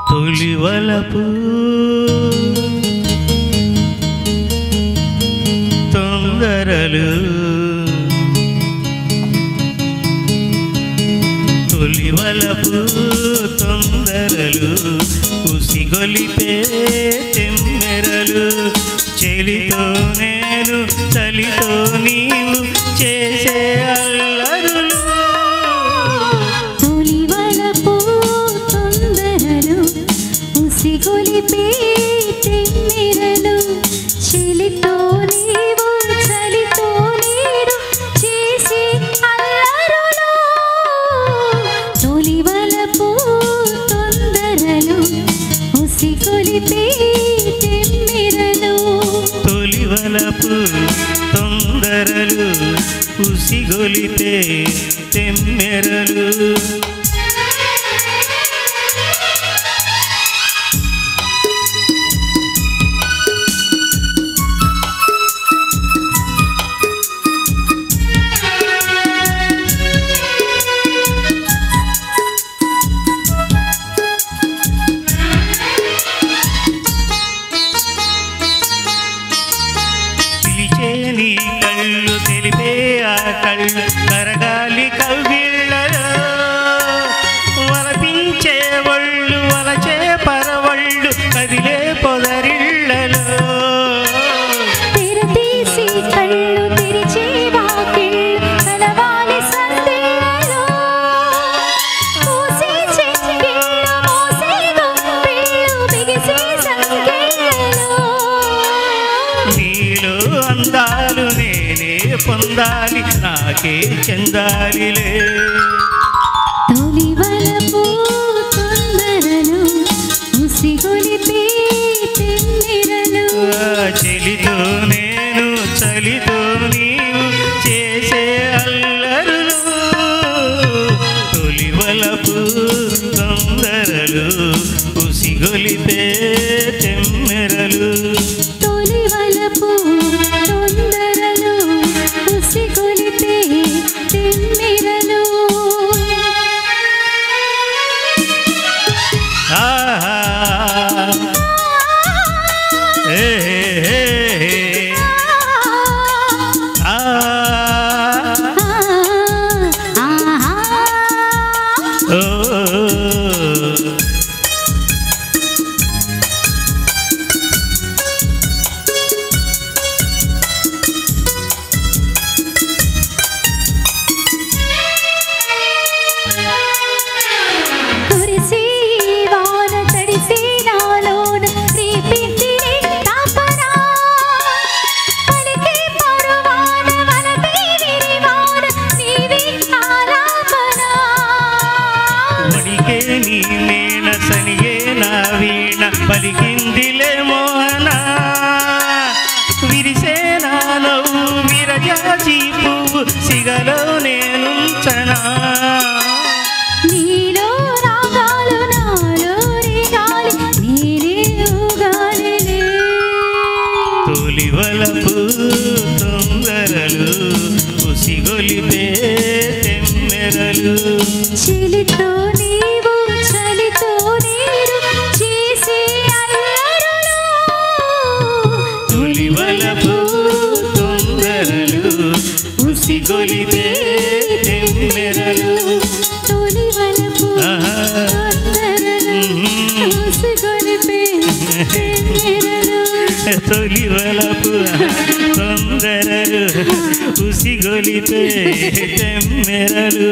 తొలివలపు తొందరలు తొలివలపు తొందరలు ఉసిగొలిపే తెమ్మెరలు చెలితో నేను చలితో నీవు చేసే అల్లరులు తొలివలపు తొందరలు ఉసిగొలిపే తెమ్మెరలు చెలితో నీవు చలితో నీరు చేసే అల్లరులు తొలివలపు తొందరలు ఉసిగొలిపే తెమ్మెరలు తొలివలపు తొందరలు ఉసిగొలిపే తెమ్మెరలు నీ కళ్ళు తెలిపే ఆ కళ్ళు కరగాలి కవ్విళ్ళలో వలపించే ఒళ్ళు వలచే పరవళ్ళు కదిలే పొదరిళ్ళలో తెరతీసి కళ్ళు తెరిచే వాకిళ్ళు కలవాలి సందేలో పూసే చెక్కిళ్ళు మోసే గొప్పిళ్ళు బిగిసే సంఖ్యలో నీలో అందాలు నేనే పొందాలి నాకే చెందాలిలే తొలివలపు తొందరలు ఉసిగొలిపే తెమ్మెరలు చెలితో నేను చలితో నీవు చేసే అల్లరులు తొలివలపు తొందరలు ఉసిగొలిపే తెమ్మెరలు తొలివలపు తొందరలు ఉసిగొలిపే తెమ్మెరలు ఆహా ఏ ఆ ఓ కురిసే వాన తడిసే నాలోన రేపిందిరే తాపన పలికే పరువాన వలపే విరివాన నీవే ఆలాపన వడికే నీ నేన సనిగే నా వీణ పలికిందిలే మోహన విరిసే నా నవ్వు విరజాజి పువ్వు సిగలో నేనుంచనా నీలో రాగాలు నాలో రేగాలి నీరే ఊగాలిలే తొలివలపు తొందరలు ఉసిగొలిపే తెమ్మెరలు చెలితో నీవు చలితో నీరు చేసే అల్లరులు తొలివలపు తొందరలు ఉసిగొలిపే తెమ్మెరలు తొలివలపు తొందరలు ఉసిగొలిపే తెమ్మెరలు తొలివలపు తొందరలు ఉసిగొలిపే తెమ్మెరలు